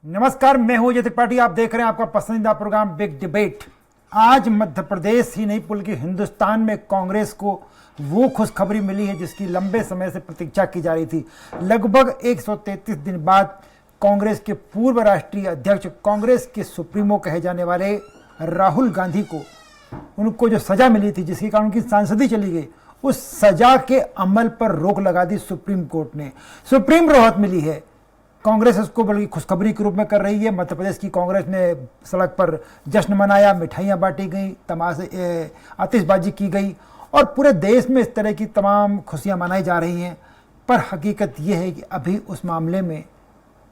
नमस्कार, मैं हूं अजय त्रिपाठी। आप देख रहे हैं आपका पसंदीदा प्रोग्राम बिग डिबेट। आज मध्य प्रदेश ही नहीं बल्कि हिंदुस्तान में कांग्रेस को वो खुशखबरी मिली है जिसकी लंबे समय से प्रतीक्षा की जा रही थी। लगभग 133 दिन बाद कांग्रेस के पूर्व राष्ट्रीय अध्यक्ष, कांग्रेस के सुप्रीमो कहे जाने वाले राहुल गांधी को उनको जो सजा मिली थी, जिसके कारण उनकी सांसदी चली गई, उस सजा के अमल पर रोक लगा दी सुप्रीम कोर्ट ने। सुप्रीम राहत मिली है। कांग्रेस इसको बल्कि खुशखबरी के रूप में कर रही है। मध्य प्रदेश की कांग्रेस ने सड़क पर जश्न मनाया, मिठाइयाँ बांटी गई, तमाशे आतिशबाजी की गई और पूरे देश में इस तरह की तमाम खुशियाँ मनाई जा रही हैं। पर हकीकत यह है कि अभी उस मामले में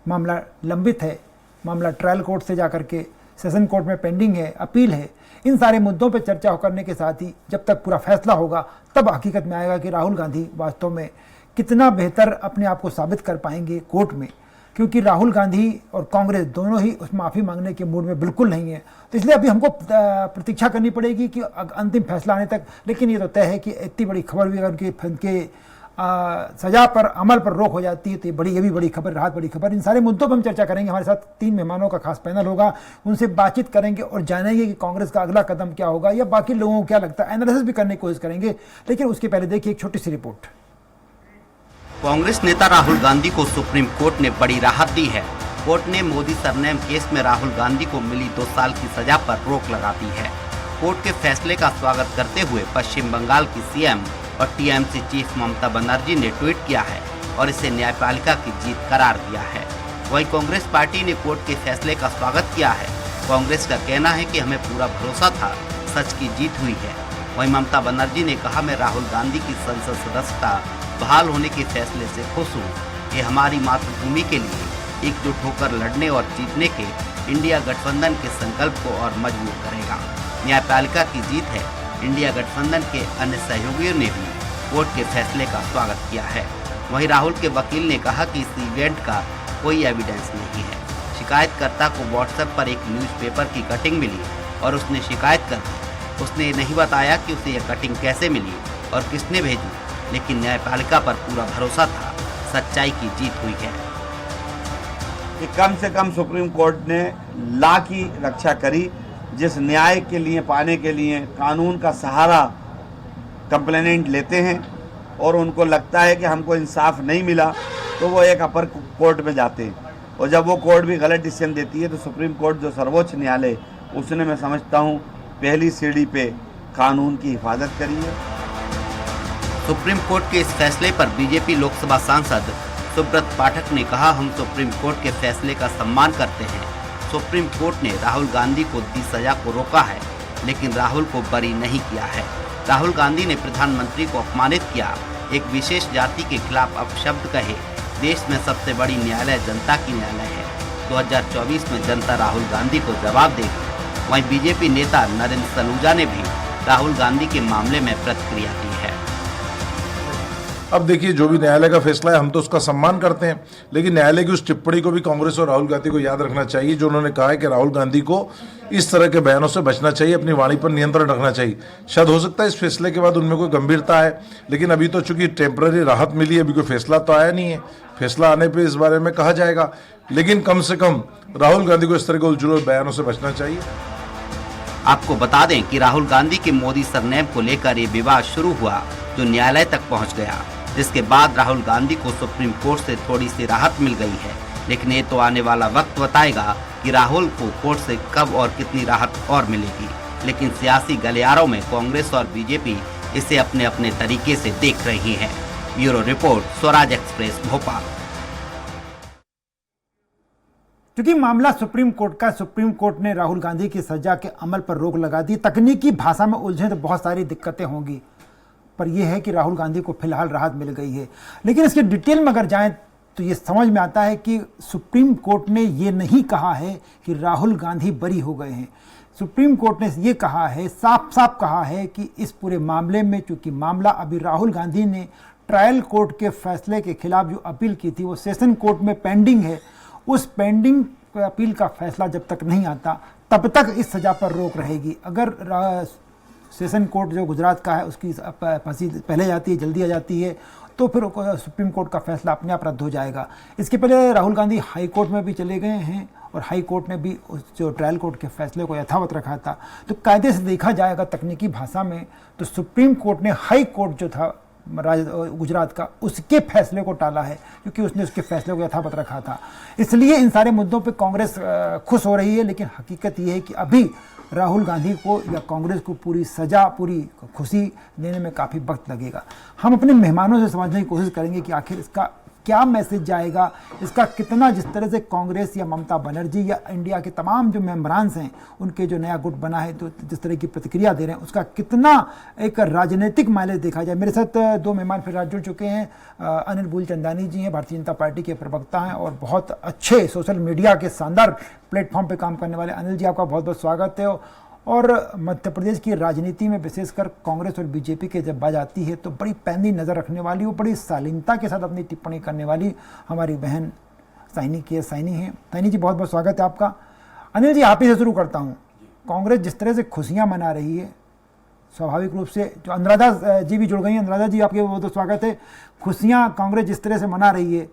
मामला लंबित है। मामला ट्रायल कोर्ट से जाकर के सेशन कोर्ट में पेंडिंग है, अपील है। इन सारे मुद्दों पर चर्चा करने के साथ ही जब तक पूरा फैसला होगा तब हकीकत में आएगा कि राहुल गांधी वास्तव में कितना बेहतर अपने आप को साबित कर पाएंगे कोर्ट में, क्योंकि राहुल गांधी और कांग्रेस दोनों ही उस माफ़ी मांगने के मूड में बिल्कुल नहीं है। तो इसलिए अभी हमको प्रतीक्षा करनी पड़ेगी कि अंतिम फैसला आने तक। लेकिन ये तो तय है कि इतनी बड़ी खबर भी अगर उनके सजा पर अमल पर रोक हो जाती है तो ये भी बड़ी खबर, राहत बड़ी खबर। इन सारे मुद्दों पर हम चर्चा करेंगे। हमारे साथ 3 मेहमानों का खास पैनल होगा, उनसे बातचीत करेंगे और जानेंगे कि कांग्रेस का अगला कदम क्या होगा या बाकी लोगों को क्या लगता है। एनालिसिस भी करने की कोशिश करेंगे। लेकिन उसके पहले देखिए एक छोटी सी रिपोर्ट। कांग्रेस नेता राहुल गांधी को सुप्रीम कोर्ट ने बड़ी राहत दी है। कोर्ट ने मोदी सरनेम केस में राहुल गांधी को मिली 2 साल की सजा पर रोक लगा दी है। कोर्ट के फैसले का स्वागत करते हुए पश्चिम बंगाल की सीएम और टीएमसी चीफ ममता बनर्जी ने ट्वीट किया है और इसे न्यायपालिका की जीत करार दिया है। वहीं कांग्रेस पार्टी ने कोर्ट के फैसले का स्वागत किया है। कांग्रेस का कहना है कि हमें पूरा भरोसा था, सच की जीत हुई है। वहीं ममता बनर्जी ने कहा, मैं राहुल गांधी की संसद सदस्यता बहाल होने के फैसले से खुश हूँ। ये हमारी मातृभूमि के लिए एकजुट होकर लड़ने और जीतने के इंडिया गठबंधन के संकल्प को और मजबूत करेगा। न्यायपालिका की जीत है। इंडिया गठबंधन के अन्य सहयोगियों ने भी कोर्ट के फैसले का स्वागत किया है। वहीं राहुल के वकील ने कहा कि इस इवेंट का कोई एविडेंस नहीं है। शिकायतकर्ता को व्हाट्सएप पर एक न्यूज़पेपर की कटिंग मिली और उसने शिकायत कर दी। उसने नहीं बताया कि उसे यह कटिंग कैसे मिली और किसने भेजी, लेकिन न्यायपालिका पर पूरा भरोसा था। सच्चाई की जीत हुई है कि कम से कम सुप्रीम कोर्ट ने लॉ की रक्षा करी। जिस न्याय के लिए पाने के लिए कानून का सहारा कंप्लेनेंट लेते हैं और उनको लगता है कि हमको इंसाफ नहीं मिला तो वो एक अपर कोर्ट में जाते हैं, और जब वो कोर्ट भी गलत डिसीजन देती है तो सुप्रीम कोर्ट जो सर्वोच्च न्यायालय, उसने मैं समझता हूँ पहली सीढ़ी पे कानून की हिफाजत करी है। सुप्रीम कोर्ट के इस फैसले पर बीजेपी लोकसभा सांसद सुब्रत पाठक ने कहा, हम सुप्रीम कोर्ट के फैसले का सम्मान करते हैं। सुप्रीम कोर्ट ने राहुल गांधी को दी सजा को रोका है, लेकिन राहुल को बरी नहीं किया है। राहुल गांधी ने प्रधानमंत्री को अपमानित किया, एक विशेष जाति के खिलाफ अपशब्द कहे। देश में सबसे बड़ी न्यायालय जनता की न्यायालय है। 2024 में जनता राहुल गांधी को जवाब देगी। वहीं बीजेपी नेता नरेंद्र सलूजा ने भी राहुल गांधी के मामले में प्रतिक्रिया दी है। अब देखिए, जो भी न्यायालय का फैसला है हम तो उसका सम्मान करते हैं, लेकिन न्यायालय की उस टिप्पणी को भी कांग्रेस और राहुल गांधी को याद रखना चाहिए, जो उन्होंने कहा है कि राहुल गांधी को इस तरह के बयानों से बचना चाहिए, अपनी वाणी पर नियंत्रण रखना चाहिए। शायद हो सकता है इस फैसले के बाद उनमें कोई गंभीरता है, लेकिन अभी तो चूंकि टेम्पररी राहत मिली है, अभी कोई फैसला तो आया नहीं है। फैसला आने पर इस बारे में कहा जाएगा, लेकिन कम से कम राहुल गांधी को इस तरह के उलझुल बयानों से बचना चाहिए। आपको बता दें कि राहुल गांधी के मोदी सरनेम को लेकर ये विवाद शुरू हुआ, जो न्यायालय तक पहुंच गया, जिसके बाद राहुल गांधी को सुप्रीम कोर्ट से थोड़ी सी राहत मिल गई है। लेकिन ये तो आने वाला वक्त बताएगा कि राहुल को कोर्ट से कब और कितनी राहत और मिलेगी। लेकिन सियासी गलियारों में कांग्रेस और बीजेपी इसे अपने अपने तरीके से देख रही हैं। Bureau report, Swaraj express, Bhopal. क्योंकि मामला सुप्रीम कोर्ट का, सुप्रीम कोर्ट ने राहुल गांधी की सजा के अमल पर रोक लगा दी। तकनीकी भाषा में उलझे तो बहुत सारी दिक्कतें होंगी, पर यह है कि राहुल गांधी को फिलहाल राहत मिल गई है। लेकिन इसके डिटेल में अगर जाएं तो ये समझ में आता है कि सुप्रीम कोर्ट ने ये नहीं कहा है कि राहुल गांधी बरी हो गए हैं। सुप्रीम कोर्ट ने ये कहा है, साफ साफ कहा है कि इस पूरे मामले में, चूंकि मामला अभी राहुल गांधी ने ट्रायल कोर्ट के फैसले के खिलाफ जो अपील की थी वो सेशन कोर्ट में पेंडिंग है। उस पेंडिंग अपील का फैसला जब तक नहीं आता तब तक इस सजा पर रोक रहेगी। अगर सेशन कोर्ट जो गुजरात का है उसकी फांसी पहले जाती है, जल्दी आ जाती है, तो फिर सुप्रीम कोर्ट का फैसला अपने आप रद्द हो जाएगा। इसके पहले राहुल गांधी हाई कोर्ट में भी चले गए हैं और हाई कोर्ट ने भी उस जो ट्रायल कोर्ट के फैसले को यथावत रखा था। तो कायदे से देखा जाएगा तकनीकी भाषा में तो सुप्रीम कोर्ट ने हाई कोर्ट जो था गुजरात का उसके फैसले को टाला है, क्योंकि उसने उसके फैसले को यथावत रखा था। इसलिए इन सारे मुद्दों पे कांग्रेस खुश हो रही है, लेकिन हकीकत ये है कि अभी राहुल गांधी को या कांग्रेस को पूरी सजा, पूरी खुशी देने में काफ़ी वक्त लगेगा। हम अपने मेहमानों से समझने की कोशिश करेंगे कि आखिर इसका क्या मैसेज जाएगा, इसका कितना, जिस तरह से कांग्रेस या ममता बनर्जी या इंडिया के तमाम जो मेंबरान्स हैं उनके जो नया गुट बना है तो जिस तरह की प्रतिक्रिया दे रहे हैं उसका कितना एक राजनीतिक माइलेज देखा जाए। मेरे साथ दो मेहमान फिर जुड़ चुके हैं। अनिल मूलचंदानी जी हैं, भारतीय जनता पार्टी के प्रवक्ता हैं और बहुत अच्छे सोशल मीडिया के शानदार प्लेटफॉर्म पर काम करने वाले। अनिल जी, आपका बहुत बहुत स्वागत है। और मध्य प्रदेश की राजनीति में विशेषकर कांग्रेस और बीजेपी के जब बात आती है तो बड़ी पैनी नज़र रखने वाली और बड़ी शालीनता के साथ अपनी टिप्पणी करने वाली हमारी बहन साइनी है। साइनी जी, बहुत बहुत स्वागत है आपका। अनिल जी, आप ही से शुरू करता हूँ। कांग्रेस जिस तरह से खुशियाँ मना रही है, स्वाभाविक रूप से जो अनुराधा जी भी जुड़ गई हैं, अनुराधा जी आपके बहुत बहुत स्वागत है। खुशियाँ कांग्रेस जिस तरह से मना रही है,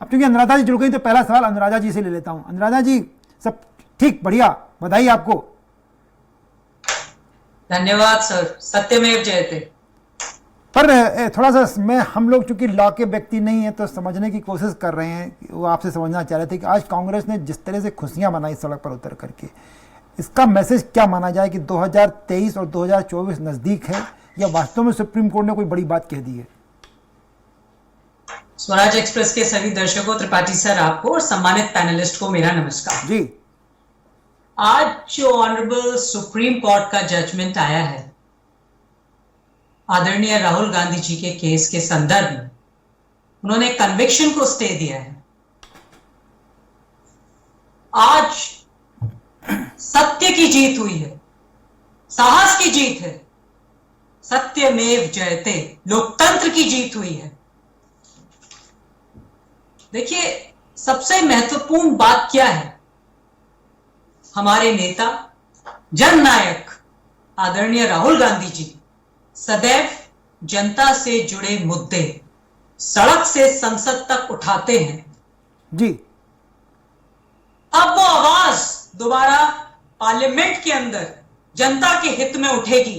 अब चूँकि अनुराधा जी जुड़ गई तो पहला सवाल अनुराधा जी से ले लेता हूँ। अनुराधा जी, सब ठीक, बढ़िया, बधाई आपको। धन्यवाद सर, सत्यमेव जयते। पर थोड़ा सा हम लोग चूंकि लॉ के व्यक्ति नहीं है तो समझने की कोशिश कर रहे हैं। वो आपसे समझना चाह रहे थे कि आज कांग्रेस ने जिस तरह से खुशियां मनाई सड़क पर उतर करके, इसका मैसेज क्या माना जाए कि 2023 और 2024 नजदीक है या वास्तव में सुप्रीम कोर्ट ने कोई बड़ी बात कह दी है? स्वराज एक्सप्रेस के सभी दर्शकों, त्रिपाठी सर आपको और सम्मानित पैनलिस्ट को मेरा नमस्कार जी। आज जो ऑनरेबल सुप्रीम कोर्ट का जजमेंट आया है आदरणीय राहुल गांधी जी के केस के संदर्भ में, उन्होंने कन्विक्शन को स्टे दिया है। आज सत्य की जीत हुई है, साहस की जीत है, सत्यमेव जयते, लोकतंत्र की जीत हुई है। देखिए, सबसे महत्वपूर्ण बात क्या है, हमारे नेता जननायक आदरणीय राहुल गांधी जी सदैव जनता से जुड़े मुद्दे सड़क से संसद तक उठाते हैं जी। अब वो आवाज दोबारा पार्लियामेंट के अंदर जनता के हित में उठेगी।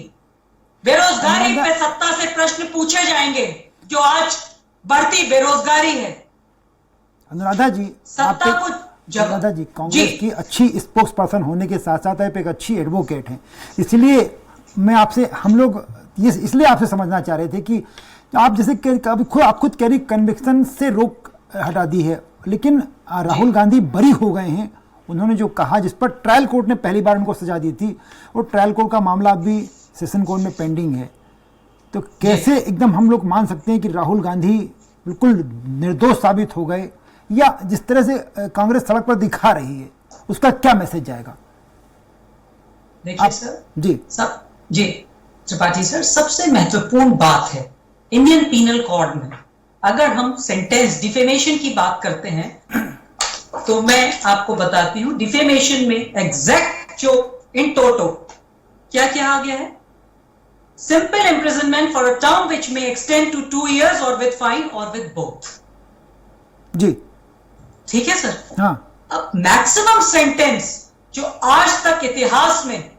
बेरोजगारी पे सत्ता से प्रश्न पूछे जाएंगे, जो आज बढ़ती बेरोजगारी है। अनुराधा जी, सत्ता को अनुराधा जी कांग्रेस की अच्छी स्पोक्स पर्सन होने के साथ साथ आप एक अच्छी एडवोकेट हैं, इसलिए मैं आपसे, हम लोग ये इसलिए आपसे समझना चाह रहे थे कि आप जैसे आप खुद कह रही कन्विक्शन से रोक हटा दी है, लेकिन राहुल गांधी बरी हो गए हैं। उन्होंने जो कहा, जिस पर ट्रायल कोर्ट ने पहली बार उनको सजा दी थी, और ट्रायल कोर्ट का मामला अभी सेशन कोर्ट में पेंडिंग है, तो कैसे एकदम हम लोग मान सकते हैं कि राहुल गांधी बिल्कुल निर्दोष साबित हो गए, या जिस तरह से कांग्रेस सड़क पर दिखा रही है उसका क्या मैसेज जाएगा? देखिए सर जी त्रिपाठी सर, सबसे महत्वपूर्ण बात है इंडियन पीनल कोड में, अगर हम सेंटेंस डिफेमेशन की बात करते हैं तो मैं आपको बताती हूं, डिफेमेशन में एग्जैक्ट जो इन टोटो क्या क्या आ गया है, simple imprisonment for a term which में एक्सटेंड टू 2 years और विद फाइन और विद बोथ। जी ठीक है सर। हाँ। अब मैक्सिमम सेंटेंस जो आज तक इतिहास में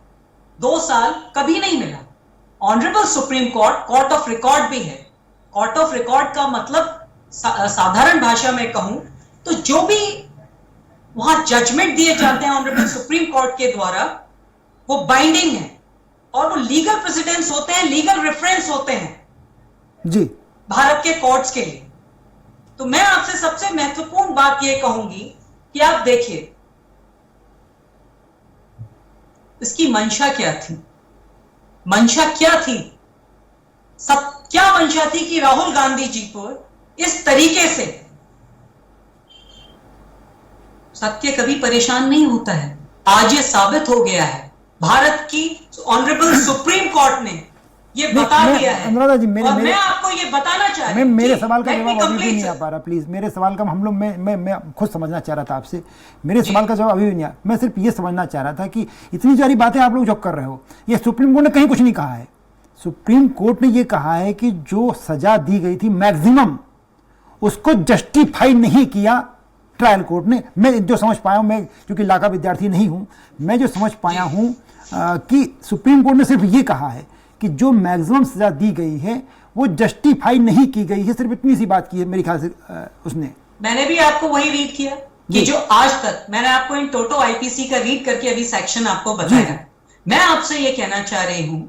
2 साल कभी नहीं मिला। Honourable supreme court court of record भी है। कोर्ट ऑफ रिकॉर्ड का मतलब साधारण भाषा में कहूं तो जो भी वहां जजमेंट दिए जाते हैं ऑनरेबल सुप्रीम कोर्ट के द्वारा, वो बाइंडिंग है और वो लीगल प्रेसिडेंस होते हैं, लीगल रेफरेंस होते हैं जी भारत के कोर्ट्स के लिए। तो मैं आपसे सबसे महत्वपूर्ण बात यह कहूंगी कि आप देखिए इसकी मंशा क्या थी। मंशा क्या थी? क्या मंशा थी कि राहुल गांधी जी पर इस तरीके से, सत्य कभी परेशान नहीं होता है, आज ये साबित हो गया है। भारत की ऑनरेबल सुप्रीम कोर्ट ने ये बता दिया है। अनुराधा जी, मैं आपको ये बताना चाह रही हूं। मेरे सवाल का जवाब अभी भी नहीं आ पा रहा। प्लीज, मेरे सवाल का हम लोग मैं खुद समझना चाह रहा था आपसे। मेरे सवाल का जवाब अभी भी नहीं आया। मैं सिर्फ ये समझना चाह रहा था कि इतनी सारी बातें आप लोग जो कर रहे हो, ये सुप्रीम कोर्ट ने कहीं कुछ नहीं कहा है। सुप्रीम कोर्ट ने ये कहा है कि जो सजा दी गई थी मैक्सिमम, उसको जस्टिफाई नहीं किया ट्रायल कोर्ट ने, मैं जो समझ पाया हूँ, मैं क्योंकि इलाका विद्यार्थी नहीं हूँ, मैं जो समझ पाया हूँ कि सुप्रीम कोर्ट ने सिर्फ ये कहा है कि जो मैक्सिमम सजा दी गई है वो जस्टिफाई नहीं की गई है, सिर्फ इतनी सी बात की है मेरे ख्याल से उसने। मैंने भी आपको वही रीड किया कि जो आज तक मैंने आपको इन टोटो आईपीसी का रीड करके अभी सेक्शन आपको बताया। मैं आपसे ये कहना चाह रही हूं,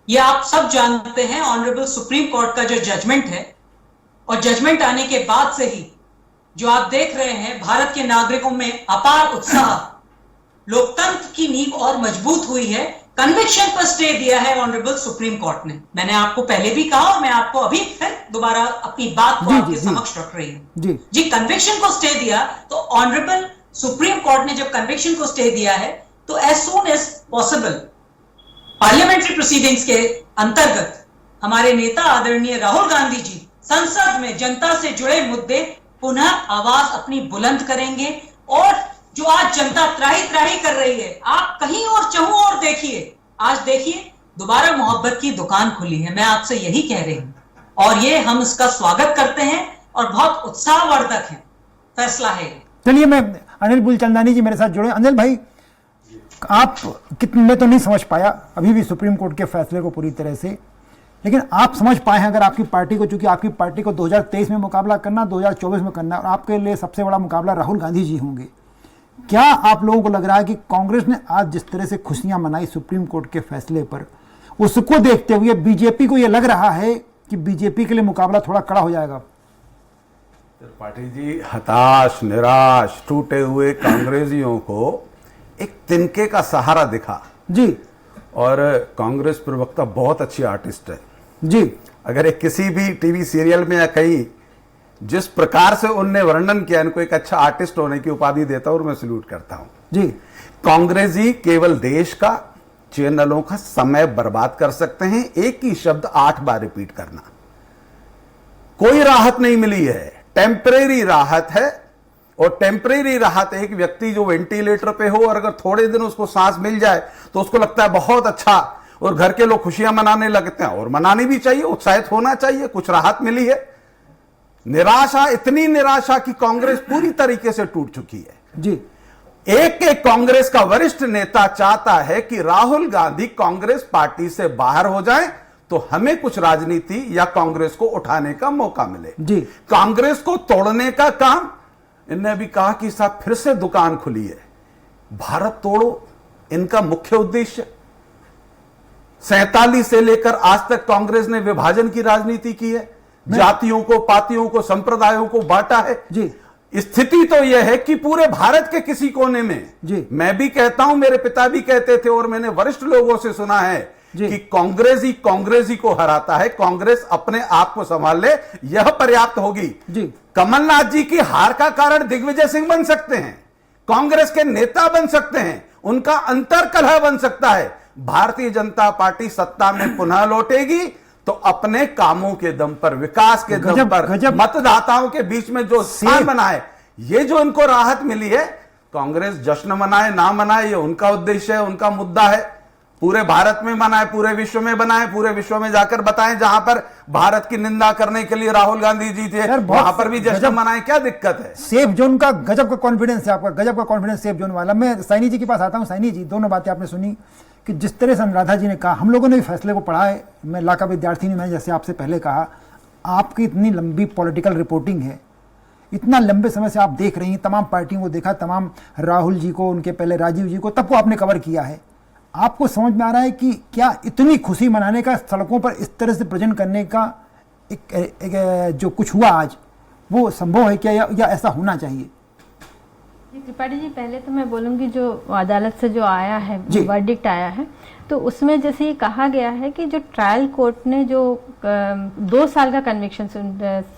ये आप सब जानते हैं, ऑनरेबल सुप्रीम कोर्ट का जो जजमेंट है, और जजमेंट आने के बाद से ही जो आप देख रहे हैं भारत के नागरिकों में अपार उत्साह, लोकतंत्र की नींव और मजबूत हुई है। कन्विक्शन पर स्टे दिया है ऑनरेबल सुप्रीम कोर्ट ने। मैंने आपको पहले भी कहा और मैं आपको अभी फिर दोबारा अपनी बात को आपके समक्ष रख रही हूं। जी, कन्विक्शन को स्टे दिया तो ऑनरेबल सुप्रीम कोर्ट ने जब कन्विक्शन को स्टे दिया है तो as soon as possible parliamentary proceedings के अंतर्गत हमारे नेता आदरणीय राहुल गांधी जी संसद में जनता से जुड़े मुद्दे पुनः आवाज अपनी बुलंद करेंगे। और जो आज जनता त्राही त्राही कर रही है, आप कहीं और चहु और देखिए, आज देखिए दोबारा मोहब्बत की दुकान खुली है। मैं आपसे यही कह रही हूं और ये हम इसका स्वागत करते हैं और बहुत उत्साहवर्धक है फैसला है। चलिए, मैं अनिल बुलचंदानी जी मेरे साथ जुड़े। अनिल भाई, आप कितने, मैं तो नहीं समझ पाया अभी भी सुप्रीम कोर्ट के फैसले को पूरी तरह से, लेकिन आप समझ पाए हैं अगर आपकी पार्टी को, चूंकि आपकी पार्टी को 2023 में मुकाबला करना, 2024 में करना, और आपके लिए सबसे बड़ा मुकाबला राहुल गांधी जी होंगे, क्या आप लोगों को लग रहा है कि कांग्रेस ने आज जिस तरह से खुशियां मनाई सुप्रीम कोर्ट के फैसले पर, उसको देखते हुए बीजेपी को यह लग रहा है कि बीजेपी के लिए मुकाबला थोड़ा कड़ा हो जाएगा? त्रिपाठी जी, हताश, निराश, टूटे हुए कांग्रेसियों को एक तिनके का सहारा दिखा जी। और कांग्रेस प्रवक्ता बहुत अच्छी आर्टिस्ट है जी। अगर एक किसी भी टीवी सीरियल में या कहीं जिस प्रकार से उनने वर्णन किया, इनको एक अच्छा आर्टिस्ट होने की उपाधि देता हूं और मैं सल्यूट करता हूं जी। कांग्रेसी केवल देश का, चैनलों का समय बर्बाद कर सकते हैं। एक ही शब्द 8 बार रिपीट करना, कोई राहत नहीं मिली है, टेम्परेरी राहत है। और टेम्परेरी राहत, एक व्यक्ति जो वेंटिलेटर पे हो और अगर थोड़े दिन उसको सांस मिल जाए तो उसको लगता है बहुत अच्छा, और घर के लोग खुशियां मनाने लगते हैं, और मनानी भी चाहिए, उत्साहित होना चाहिए, कुछ राहत मिली है। निराशा, इतनी निराशा कि कांग्रेस पूरी तरीके से टूट चुकी है जी। एक कांग्रेस का वरिष्ठ नेता चाहता है कि राहुल गांधी कांग्रेस पार्टी से बाहर हो जाएं तो हमें कुछ राजनीति या कांग्रेस को उठाने का मौका मिले जी। कांग्रेस को तोड़ने का काम, इनने भी कहा कि साहब फिर से दुकान खुली है, भारत तोड़ो, इनका मुख्य उद्देश्य। 47 से लेकर आज तक कांग्रेस ने विभाजन की राजनीति की है, जातियों को, पातियों को, संप्रदायों को बांटा है जी। स्थिति तो यह है कि पूरे भारत के किसी कोने में जी। मैं भी कहता हूं, मेरे पिता भी कहते थे और मैंने वरिष्ठ लोगों से सुना है कि कांग्रेसी को हराता है, कांग्रेस अपने आप को संभाल ले, यह पर्याप्त होगी जी। कमलनाथ जी की हार का कारण दिग्विजय सिंह बन सकते हैं, कांग्रेस के नेता बन सकते हैं, उनका अंतरकलह बन सकता है। भारतीय जनता पार्टी सत्ता में पुनः लौटेगी तो अपने कामों के दम पर, विकास के दम पर, मतदाताओं के बीच में जो स्थान बनाए, ये जो इनको राहत मिली है, कांग्रेस जश्न मनाए ना मनाए ये उनका उद्देश्य है, उनका मुद्दा है। पूरे भारत में मनाए, पूरे विश्व में बनाए, पूरे विश्व में जाकर बताएं जहां पर भारत की निंदा करने के लिए राहुल गांधी जी थे वहां पर भी जश्न मनाए, क्या दिक्कत है? सेफ जोन का गजब का कॉन्फिडेंस है आपका, गजब का कॉन्फिडेंस सेफ जोन वाला। मैं साइनी जी के पास आता हूं। साइनी जी, दोनों बातें आपने सुनी कि जिस तरह से अनुराधा जी ने कहा, हम लोगों ने भी फैसले को पढ़ा है, मैं इलाका विद्यार्थी नहीं, मैंने जैसे आपसे पहले कहा, आपकी इतनी लंबी पॉलिटिकल रिपोर्टिंग है, इतना लंबे समय से आप देख रही हैं, तमाम पार्टियों को देखा, तमाम राहुल जी को, उनके पहले राजीव जी को, तब को आपने कवर किया है। आपको समझ में आ रहा है कि क्या इतनी खुशी मनाने का, सड़कों पर इस तरह से प्रेजेंट करने का एक जो कुछ हुआ आज, वो संभव है क्या, या ऐसा होना चाहिए? त्रिपाठी जी, पहले तो मैं बोलूँगी जो अदालत से जो आया है, वर्डिक्ट आया है, तो उसमें जैसे ये कहा गया है कि जो ट्रायल कोर्ट ने जो 2 साल का कन्विक्शन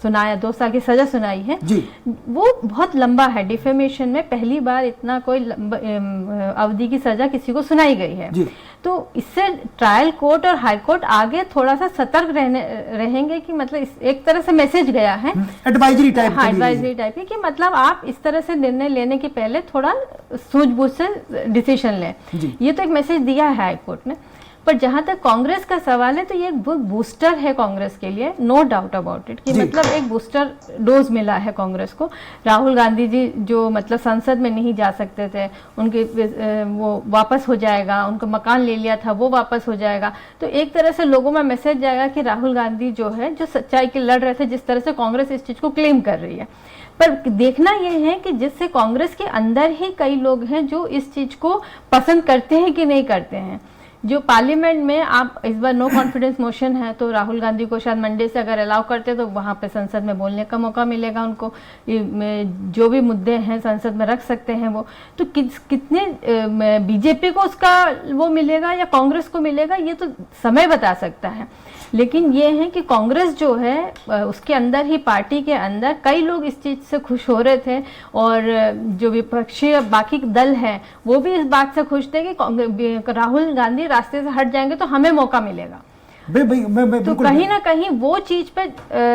सुनाया, 2 साल की सजा सुनाई है जी, वो बहुत लंबा है। डिफेमेशन में पहली बार इतना कोई अवधि की सजा किसी को सुनाई गई है जी। तो इससे ट्रायल कोर्ट और हाई कोर्ट आगे थोड़ा सा सतर्क रहेंगे कि मतलब एक तरह से मैसेज गया है, एडवाइजरी टाइप, एडवाइजरी टाइप की, कि मतलब आप इस तरह से निर्णय लेने के पहले थोड़ा सूझबूझ से डिसीजन लें। ये तो एक मैसेज दिया है हाई कोर्ट ने। पर जहां तक कांग्रेस का सवाल है तो ये एक बूस्टर है कांग्रेस के लिए, नो डाउट अबाउट इट, कि मतलब एक बूस्टर डोज मिला है कांग्रेस को। राहुल गांधी जी जो मतलब संसद में नहीं जा सकते थे, उनके वो वापस हो जाएगा, उनका मकान ले लिया था वो वापस हो जाएगा, तो एक तरह से लोगों में मैसेज जाएगा कि राहुल गांधी जो है, जो सच्चाई के लड़ रहे थे, जिस तरह से कांग्रेस इस चीज को क्लेम कर रही है। पर देखना यह है कि जिससे कांग्रेस के अंदर ही कई लोग हैं जो इस चीज को पसंद करते हैं कि नहीं करते हैं। जो पार्लियामेंट में आप इस बार नो कॉन्फिडेंस मोशन है, तो राहुल गांधी को शायद मंडे से अगर अलाउ करते तो वहां पे संसद में बोलने का मौका मिलेगा उनको, जो भी मुद्दे हैं संसद में रख सकते हैं वो। तो कितने बीजेपी को उसका वो मिलेगा या कांग्रेस को मिलेगा, ये तो समय बता सकता है। लेकिन ये है कि कांग्रेस जो है उसके अंदर ही, पार्टी के अंदर कई लोग इस चीज से खुश हो रहे थे, और जो विपक्षी बाकी दल हैं वो भी इस बात से खुश थे कि राहुल गांधी रास्ते से हट जाएंगे तो हमें मौका मिलेगा। तो कहीं ना कहीं वो चीज पे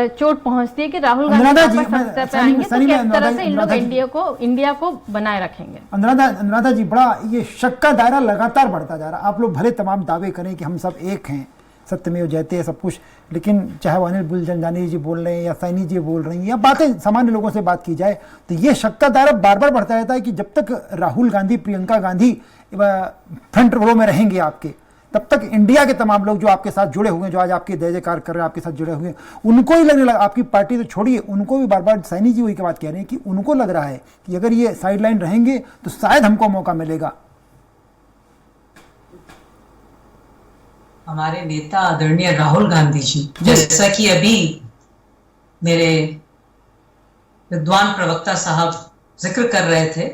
चोट पहुंचती है कि राहुल गांधी वापस पे आएंगे तो किस तरह से इन लोग इंडिया को बनाए रखेंगे। अनुराधा जी, बड़ा ये शक का दायरा लगातार बढ़ता जा रहा है। आप लोग भले तमाम दावे करें कि हम सब एक हैं, सत्यमेव जयते है सब कुछ, लेकिन चाहे वो अनिल बुलचंदानी जी बोल रहे हैं या सैनी जी बोल रही हैं या बातें सामान्य लोगों से बात की जाए, तो ये शक का दायरा बार बार बढ़ता रहता है कि जब तक राहुल गांधी, प्रियंका गांधी फ्रंट रो में रहेंगे आपके, तब तक इंडिया के तमाम लोग जो आपके साथ जुड़े हुए हैं, जो आज आपके जय जयकार कर रहे हैं, आपके साथ जुड़े हुए हैं, उनको ही लगने लगा, आपकी पार्टी तो छोड़िए, उनको भी बार बार सैनी जी वही की बात कह रहे हैं कि उनको लग रहा है कि अगर ये साइड लाइन रहेंगे तो शायद हमको मौका मिलेगा। हमारे नेता आदरणीय राहुल गांधी जी, जैसा कि अभी मेरे विद्वान प्रवक्ता साहब जिक्र कर रहे थे,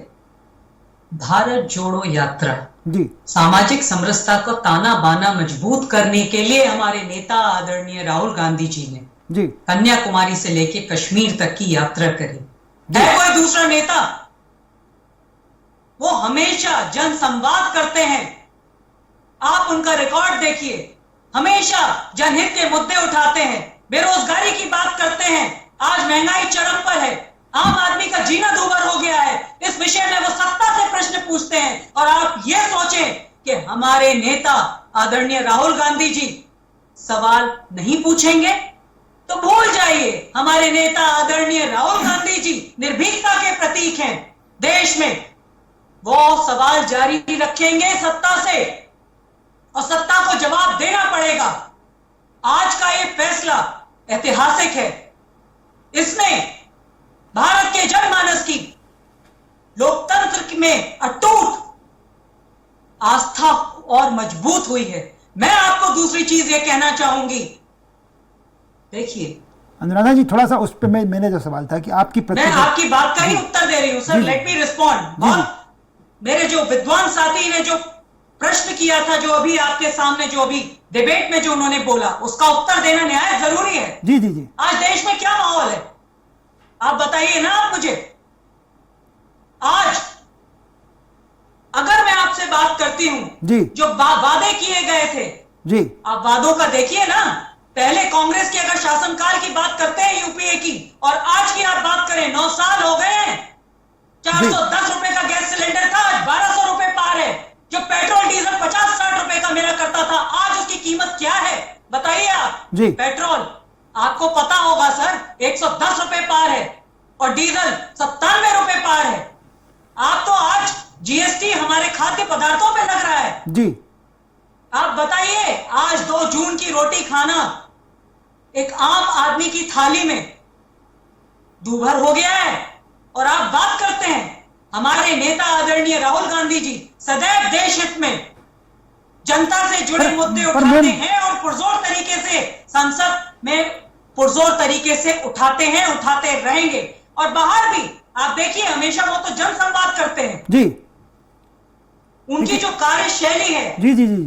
भारत जोड़ो यात्रा जी, सामाजिक समरसता को ताना बाना मजबूत करने के लिए हमारे नेता आदरणीय राहुल गांधी जी ने जी कन्याकुमारी से लेके कश्मीर तक की यात्रा करी। है कोई दूसरा नेता? वो हमेशा जन संवाद करते हैं, आप उनका रिकॉर्ड देखिए, हमेशा जनहित के मुद्दे उठाते हैं, बेरोजगारी की बात करते हैं, आज महंगाई चरम पर है, आम आदमी का जीना दूभर हो गया है, इस विषय में वो सत्ता से प्रश्न पूछते हैं। और आप ये सोचें कि हमारे नेता आदरणीय राहुल गांधी जी सवाल नहीं पूछेंगे तो भूल जाइए, हमारे नेता आदरणीय राहुल गांधी जी निर्भीकता के प्रतीक हैं देश में। वो सवाल जारी रखेंगे सत्ता से, और सत्ता को जवाब देना पड़ेगा। आज का ये फैसला ऐतिहासिक है, इसमें भारत के जनमानस की लोकतंत्र में अटूट आस्था और मजबूत हुई है। मैं आपको दूसरी चीज ये कहना चाहूंगी, देखिए अनुराधा जी, थोड़ा सा उस पे मैंने जो सवाल था कि आपकी मैं आपकी बात का ही उत्तर दे रही हूं सर, लेट मी रिस्पॉन्ड। मेरे जो विद्वान साथी ने जो प्रश्न किया था, जो अभी आपके सामने, जो अभी डिबेट में जो उन्होंने बोला, उसका उत्तर देना न्याय जरूरी है। जी जी जी, आज देश में क्या माहौल है आप बताइए ना आप मुझे। आज अगर मैं आपसे बात करती हूं जी, जो वादे किए गए थे जी, आप वादों का देखिए ना। पहले कांग्रेस के अगर शासनकाल की बात करते हैं यूपीए की, और आज की आप बात करें, 9 साल हो गए हैं, 410 रुपए का गैस सिलेंडर था, आज 1200 रुपए पार है। जो पेट्रोल डीजल 50-60 रुपए का मेरा करता था, आज उसकी कीमत क्या है बताइए आप जी। पेट्रोल आपको पता होगा सर, 110 रुपए पार है, और डीजल 97 रुपए पार है। आप तो आज जीएसटी हमारे खाद्य पदार्थों पे लग रहा है जी। आप बताइए, आज 2 जून की रोटी खाना एक आम आदमी की थाली में दूभर हो गया है। और आप बात करते हैं, हमारे नेता आदरणीय राहुल गांधी जी सदैव देश हित में जनता से जुड़े मुद्दे उठाते हैं, और पुरजोर तरीके से संसद में पुरजोर तरीके से उठाते हैं, उठाते रहेंगे। और बाहर भी आप देखिए, हमेशा वो तो जन संवाद करते हैं जी, उनकी जो कार्यशैली है, जी जी जी,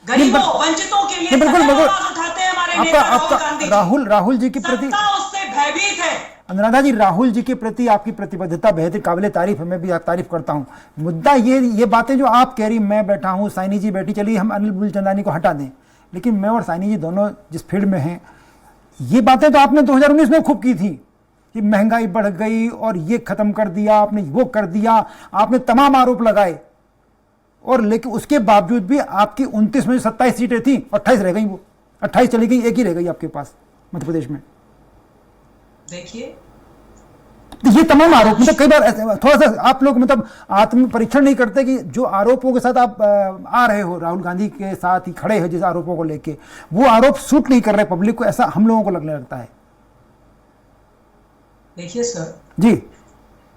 गरीबों वंचितों के लिए बिल्कुल आवाज उठाते हैं हमारे नेता राहुल गांधी। राहुल जी के प्रति, सत्ता उससे भयभीत है। अनुराधा जी, राहुल जी के प्रति आपकी प्रतिबद्धता बेहद काबिल तारीफ है, मैं भी तारीफ करता हूं। मुद्दा ये बातें जो आप कह रही, मैं बैठा हूं, साइनी जी बैठी, चलिए हम अनिल बुलचंदानी को हटा दें, लेकिन मैं और साइनी जी दोनों जिस फील्ड में हैं, ये बातें तो आपने 2019 में खूब की थी कि महंगाई बढ़ गई और ये खत्म कर दिया आपने, वो कर दिया, आपने तमाम आरोप लगाए, और लेकिन उसके बावजूद भी आपकी 29 में 27 सीटें थी, 28 रह गई, वो 28 चली गई, एक ही रह गई आपके पास मध्य प्रदेश में। देखिए तो ये तमाम आरोप, मतलब कई बार ऐसे थोड़ा सा आप लोग मतलब आत्म परीक्षण नहीं करते कि जो आरोपों के साथ आप आ रहे हो, राहुल गांधी के साथ ही खड़े हैं जिस आरोपों को लेके, वो आरोप सूट नहीं कर रहे पब्लिक को, ऐसा हम लोगों को लगने लगता है। देखिए सर जी,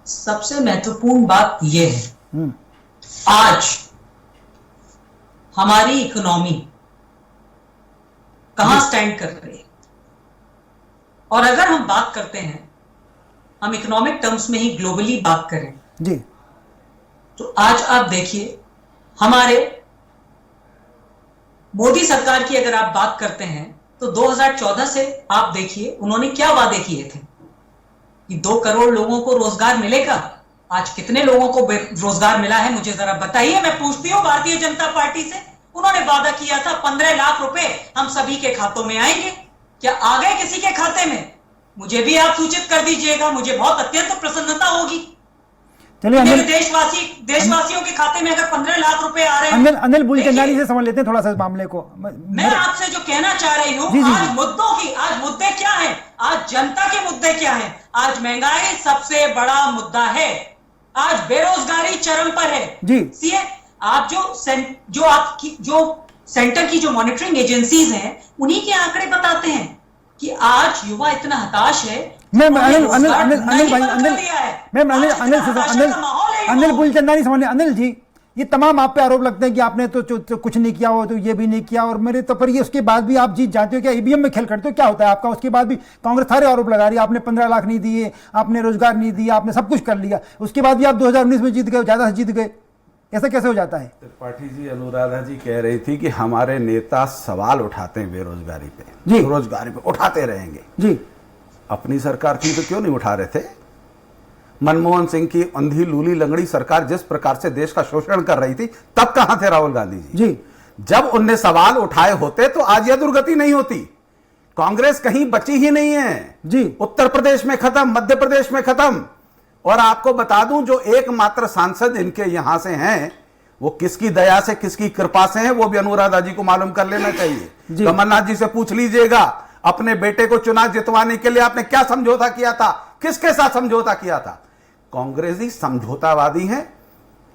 सबसे महत्वपूर्ण बात यह है, आज हमारी इकोनॉमी कहां स्टैंड कर रही है, और अगर हम बात करते हैं, हम इकोनॉमिक टर्म्स में ही ग्लोबली बात करें जी, तो आज आप देखिए हमारे मोदी सरकार की अगर आप बात करते हैं तो 2014 से आप देखिए उन्होंने क्या वादे किए थे कि 2 करोड़ लोगों को रोजगार मिलेगा। आज कितने लोगों को रोजगार मिला है मुझे जरा बताइए। मैं पूछती हूं भारतीय जनता पार्टी से, उन्होंने वादा किया था 15 लाख रुपए हम सभी के खातों में आएंगे, क्या आ गए किसी के खाते में? मुझे भी आप सूचित कर दीजिएगा, मुझे बहुत अत्यंत प्रसन्नता होगी। चलिए मेरे देशवासियों के खाते में अगर 15 लाख रुपए आ रहे हैं। अनिल बुलचंदानी से समझ लेते हैं थोड़ा सा इस मामले को। मैं आपसे जो कहना चाह रही हूं, आज मुद्दे क्या हैं? आज जनता के मुद्दे क्या हैं? आज महंगाई सबसे बड़ा मुद्दा है, आज बेरोजगारी चरम पर है जी। सीए, आप जो सेंटर की जो मॉनिटरिंग एजेंसीज हैं उन्हीं के आंकड़े बताते हैं कि आज युवा इतना हताश है। अनिल बुलचंदानी समझ, अनिल जी ये तमाम आप पे आरोप लगते हैं कि आपने तो कुछ नहीं किया हो, तो ये भी नहीं किया, और मेरे तो पर ये उसके बाद भी आप जीत जाते हो क्या? ईवीएम में खेल करते हो क्या होता है आपका? उसके बाद भी कांग्रेस सारे आरोप लगा रही है, आपने 15 लाख नहीं दिए, आपने रोजगार नहीं दिया, आपने सब कुछ कर लिया, उसके बाद भी आप 2019 में जीत गए, ज्यादा से जीत गए, ऐसा कैसे हो जाता है? त्रिपाठी जी, अनुराधा जी कह रही थी कि हमारे नेता सवाल उठाते हैं बेरोजगारी पे, जी, रोजगारी पे उठाते रहेंगे जी। अपनी सरकार थी तो क्यों नहीं उठा रहे थे? मनमोहन सिंह की अंधी लूली लंगड़ी सरकार जिस प्रकार से देश का शोषण कर रही थी, तब कहां थे राहुल गांधी जी? जब उनने सवाल उठाए होते तो आज यह दुर्गति नहीं होती। कांग्रेस कहीं बची ही नहीं है जी। उत्तर प्रदेश में खत्म, मध्य प्रदेश में खत्म। और आपको बता दूं, जो एकमात्र सांसद इनके यहां से हैं वो किसकी दया से, किसकी कृपा से हैं, वो भी अनुराधा जी को मालूम कर लेना चाहिए। कमलनाथ जी से पूछ लीजिएगा, अपने बेटे को चुनाव जितवाने के लिए आपने क्या समझौता किया था, किसके साथ समझौता किया था? कांग्रेसी समझौतावादी हैं।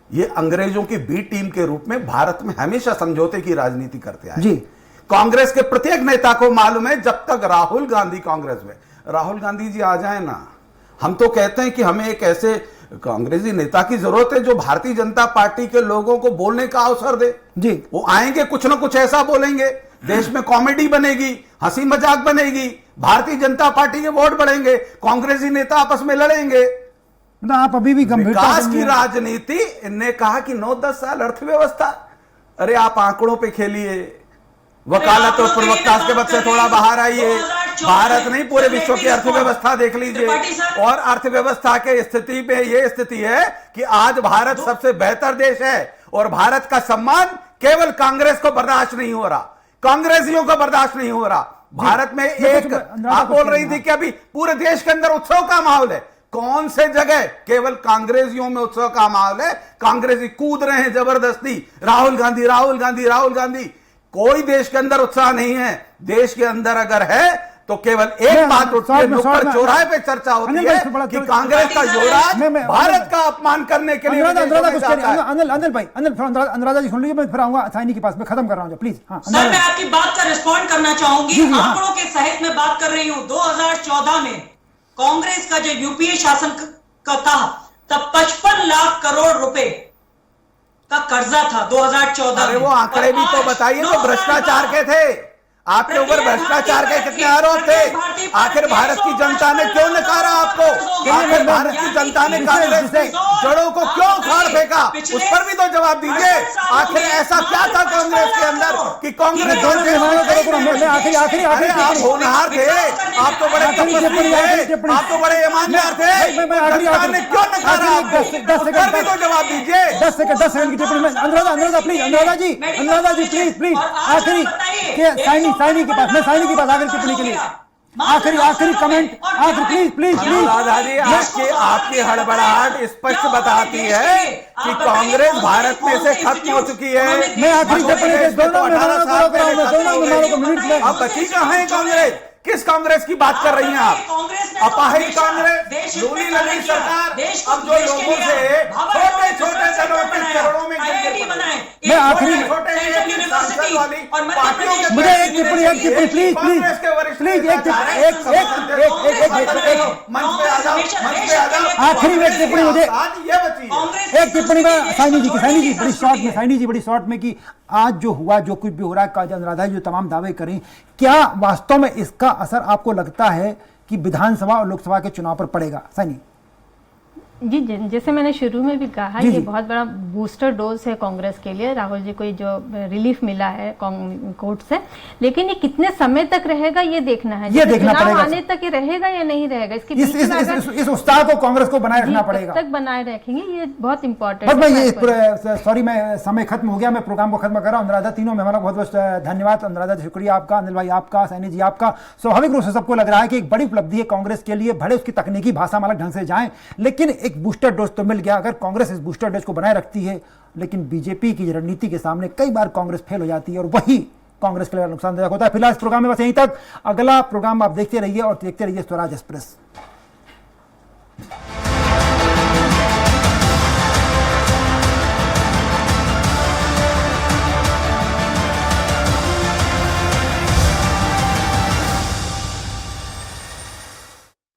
ये अंग्रेजों की बी टीम के रूप में भारत में हमेशा समझौते की राजनीति करते आए जी। कांग्रेस के प्रत्येक नेता को मालूम है, जब तक राहुल गांधी कांग्रेस में, राहुल गांधी जी आ जाए ना, हम तो कहते हैं कि हमें एक ऐसे कांग्रेसी नेता की जरूरत है जो भारतीय जनता पार्टी के लोगों को बोलने का अवसर दे जी। वो आएंगे, कुछ ना कुछ ऐसा बोलेंगे, देश में कॉमेडी बनेगी, हंसी मजाक बनेगी, भारतीय जनता पार्टी के वोट बढ़ेंगे, कांग्रेसी नेता आपस में लड़ेंगे। ना आप अभी भी विकास की राजनीति, इनने कहा कि 9-10 साल अर्थव्यवस्था, अरे आप आंकड़ों पे खेलिए, वकालत और प्रवक्ता के बद से थोड़ा बाहर आइए, भारत नहीं पूरे विश्व की अर्थव्यवस्था देख लीजिए। और अर्थव्यवस्था के स्थिति में ये स्थिति है कि आज भारत सबसे बेहतर देश है, और भारत का सम्मान केवल कांग्रेस को बर्दाश्त नहीं हो रहा, कांग्रेसियों को बर्दाश्त नहीं हो रहा। भारत में एक, आप बोल रही थी कि अभी पूरे देश के अंदर उत्सव का माहौल है, कौन से जगह केवल कांग्रेसियों में उत्सव का माहौल है? कांग्रेसी कूद रहे हैं जबरदस्ती, राहुल गांधी राहुल गांधी राहुल गांधी। कोई देश के अंदर उत्साह नहीं है। देश के अंदर अगर है तो केवल एक बात उठती है, नुक्कड़ चौराहे पे चर्चा होती है कि कांग्रेस का युवराज भारत का अपमान करने के लिए। अनुराधा जी सुन लीजिए, मैं फिर आऊंगा साइनी के पास, मैं खत्म कर रहा हूँ प्लीज। सर मैं आपकी बात का रिस्पॉन्ड करना चाहूंगी, आंकड़ों के सहित में बात कर रही हूँ। 2014 में कांग्रेस का जो यूपीए शासन का था, तब 55 लाख करोड़ रुपए का कर्जा था 2014 में। वो आंकड़े भी तो बताइए, तो भ्रष्टाचार के थे, आपके ऊपर भ्रष्टाचार के कितने आरोप थे? आखिर भारत की जनता ने क्यों नकारा आपको? आखिर भारत की जनता ने कांग्रेस के जड़ों को क्यों उखाड़ फेंका? उस पर भी तो जवाब दीजिए। आखिर ऐसा क्या था कांग्रेस के अंदर कि कांग्रेस आखिरी आप होनहार थे, आप तो बड़े तपस्वी थे, आप तो बड़े ईमानदार थे, जनता ने क्यों नकारा आपको? उस पर भी तो जवाब दीजिए। 10 सेकंड की टिप्पणी में अनुराधा प्लीज, अनुराधा जी प्लीज आखिरी साइनी के पास, मैं साइनी के पास आखिरी टिप्पणी के लिए आखिरी कमेंट, आखिरी प्लीज अनुराधा जी, आपकी हड़बड़ाहट स्पष्ट बताती है कि कांग्रेस भारत में से खत्म हो चुकी है। मैं आखिरी दोनों 18 साल पहले मिनट अब बची कहाँ है कांग्रेस? किस कांग्रेस की बात कर रही हैं आप? अपाहिज कांग्रेस, लूली लगी सरकार, अब जो लोगों से छोटे छोटे दलों के चरणों में मैं आखिरी सांसद वाली पार्टियों के मुझे एक टिप्पणी प्लीज कांग्रेस के वरिष्ठ प्लीज मंच पे आ जाओ। आखिरी में एक टिप्पणी मुझे ये बची एक टिप्पणी का साइनी जी बड़ी शॉर्ट में कि आज जो हुआ, जो कुछ भी हो रहा है, काजल अनुराधा जो तमाम दावे करें, क्या वास्तव में इसका असर आपको लगता है कि विधानसभा और लोकसभा के चुनाव पर पड़ेगा? साइनी जी, जैसे मैंने शुरू में भी कहा, ये बहुत बड़ा बूस्टर डोज है कांग्रेस के लिए। राहुल जी को जो रिलीफ मिला है कोर्ट से, लेकिन ये कितने समय तक रहेगा ये देखना है। ये देखना चुनाव पड़ेगा। आने तक ये रहेगा या नहीं रहेगा, इसके इस उत्साह को कांग्रेस को बनाए रखना पड़ेगा। तक बनाए रखेंगे, ये बहुत इंपॉर्टेंट बस मैं सॉरी, मैं समय खत्म हो गया, मैं प्रोग्राम को खत्म कर रहा हूँ। अनुराधा, तीनों मेहमानों को बहुत बहुत धन्यवाद। अनुराधा जी शुक्रिया आपका, अनिल भाई आपका, सैनी जी आपका। स्वाभाविक रूप से सबको लग रहा है कि एक बड़ी उपलब्धि है कांग्रेस के लिए, भले उसकी तकनीकी भाषा में अलग ढंग से जाए, लेकिन एक बूस्टर डोज तो मिल गया। अगर कांग्रेस इस बूस्टर डोज को बनाए रखती है, लेकिन बीजेपी की रणनीति के सामने कई बार कांग्रेस फेल हो जाती है और वही कांग्रेस के लिए नुकसानदायक होता है। फिलहाल इस प्रोग्राम में बस यहीं तक। अगला प्रोग्राम आप देखते रहिए और देखते रहिए स्वराज एक्सप्रेस।